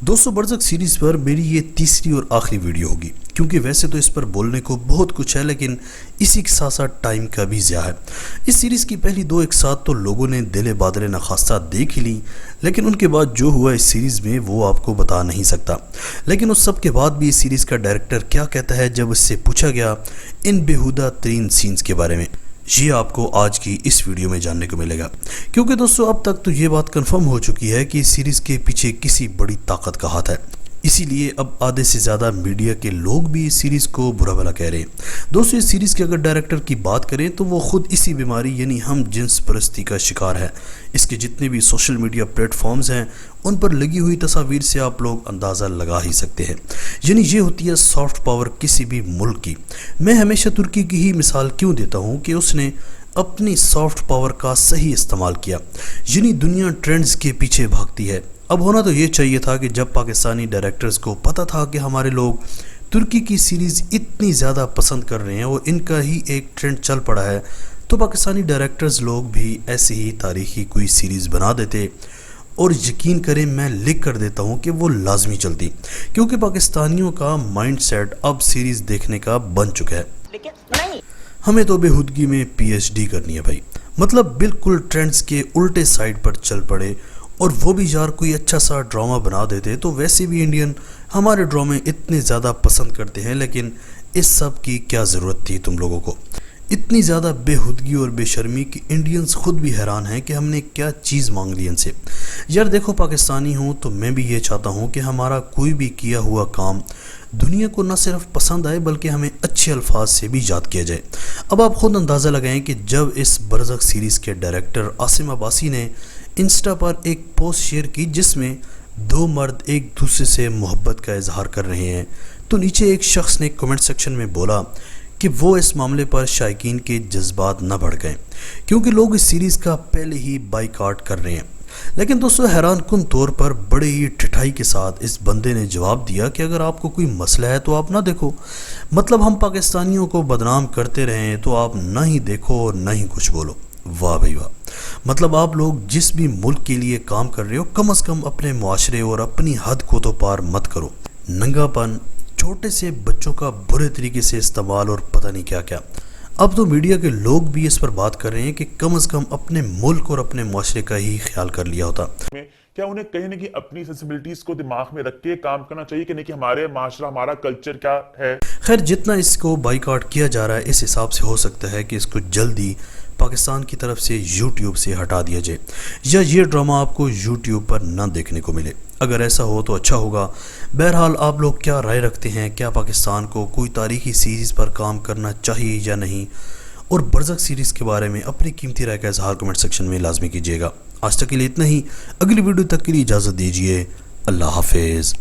दोस्तों बरज़क सीरीज़ पर मेरी ये तीसरी और आखिरी वीडियो होगी, क्योंकि वैसे तो इस पर बोलने को बहुत कुछ है, लेकिन इसी के साथ साथ टाइम का भी ज़्यादा है। इस सीरीज़ की पहली दो एक साथ तो लोगों ने दिले बादले नखास्ता देख ही ली, लेकिन उनके बाद जो हुआ इस सीरीज़ में वो आपको बता नहीं सकता। लेकिन उस सब के बाद भी इस सीरीज़ का डायरेक्टर क्या कहता है जब उससे पूछा गया इन बेहुदा तरीन सीन्स के बारे में, ये आपको आज की इस वीडियो में जानने को मिलेगा। क्योंकि दोस्तों अब तक तो ये बात कंफर्म हो चुकी है कि इस सीरीज़ के पीछे किसी बड़ी ताकत का हाथ है, इसीलिए अब आधे से ज़्यादा मीडिया के लोग भी इस सीरीज़ को बुरा भला कह रहे हैं। दोस्तों इस सीरीज़ के अगर डायरेक्टर की बात करें तो वो खुद इसी बीमारी यानी हम जिन्स परस्ती का शिकार है। इसके जितने भी सोशल मीडिया प्लेटफॉर्म्स हैं उन पर लगी हुई तस्वीर से आप लोग अंदाज़ा लगा ही सकते हैं, यानी ये होती है सॉफ्ट पावर किसी भी मुल्क की। मैं हमेशा तुर्की की ही मिसाल क्यों देता हूँ कि उसने अपनी सॉफ्ट पावर का सही इस्तेमाल किया, यानी दुनिया ट्रेंड्स के पीछे भागती है। अब होना तो ये चाहिए था कि जब पाकिस्तानी डायरेक्टर्स को पता था कि हमारे लोग तुर्की की सीरीज़ इतनी ज़्यादा पसंद कर रहे हैं और इनका ही एक ट्रेंड चल पड़ा है, तो पाकिस्तानी डायरेक्टर्स लोग भी ऐसी ही तारीखी कोई सीरीज़ बना देते। और यकीन करें मैं लिख कर देता हूँ कि वो लाजमी चलती, क्योंकि पाकिस्तानियों का माइंड सेट अब सीरीज़ देखने का बन चुका है। लेकिन नहीं, हमें तो बेहुदगी में PhD करनी है भाई। मतलब बिल्कुल ट्रेंड्स के उल्टे साइड पर चल पड़े, और वो भी यार कोई अच्छा सा ड्रामा बना देते। तो वैसे भी इंडियन हमारे ड्रामे इतने ज़्यादा पसंद करते हैं, लेकिन इस सब की क्या ज़रूरत थी तुम लोगों को? इतनी ज़्यादा बेहुदगी और बेशर्मी कि इंडियंस खुद भी हैरान हैं कि हमने क्या चीज़ मांग ली इनसे। यार देखो, पाकिस्तानी हूँ तो मैं भी ये चाहता हूँ कि हमारा कोई भी किया हुआ काम दुनिया को न सिर्फ पसंद आए बल्कि हमें अच्छे अल्फाज से भी याद किया जाए। अब आप खुद अंदाज़ा लगाएं कि जब इस बरज़क सीरीज़ के डायरेक्टर आसिम अब्बासी ने इंस्टा पर एक पोस्ट शेयर की जिसमें दो मर्द एक दूसरे से मोहब्बत का इजहार कर रहे हैं, तो नीचे एक शख्स ने कमेंट सेक्शन में बोला कि वो इस मामले पर शायकीन के जज्बात न बढ़ गए, क्योंकि लोग इस सीरीज़ का पहले ही बाइकआउट कर रहे हैं। लेकिन दोस्तों हैरान कुन तौर पर बड़े ही ठिठाई के साथ इस बंदे ने जवाब दिया कि अगर आपको कोई मसला है तो आप ना देखो। मतलब हम पाकिस्तानियों को बदनाम करते रहें तो आप ना ही देखो और ना ही कुछ बोलो। वाह भाई वाह। मतलब आप लोग जिस भी मुल्क के लिए काम कर रहे हो, कम से कम अपने मुआशरे और अपनी हद को तो पार मत करो। नंगापन, छोटे से बच्चों का बुरे तरीके से इस्तेमाल और पता नहीं क्या क्या। अब तो मीडिया के लोग भी इस पर बात कर रहे हैं कि कम से कम अपने मुल्क और अपने मुआशरे का ही ख्याल कर लिया होता। क्या उन्हें कहीं ना कहीं अपनी सेंसिबिलिटीज को दिमाग में रख के काम करना चाहिए कि नहीं, कि हमारे माशरा, हमारा कल्चर क्या है। खैर जितना इसको बाइकआउट किया जा रहा है, इस हिसाब से हो सकता है कि इसको जल्दी पाकिस्तान की तरफ से YouTube से हटा दिया जाए, या ये ड्रामा आपको YouTube पर न देखने को मिले। अगर ऐसा हो तो अच्छा होगा। बहरहाल आप लोग क्या राय रखते हैं? क्या पाकिस्तान को कोई तारीखी सीरीज़ पर काम करना चाहिए या नहीं? और बरज़क सीरीज़ के बारे में अपनी कीमती राय का इजहार कमेंट सेक्शन में लाजमी कीजिएगा। आज तक के लिए इतना ही। अगली वीडियो तक के लिए इजाज़त दीजिए। अल्लाह हाफिज़।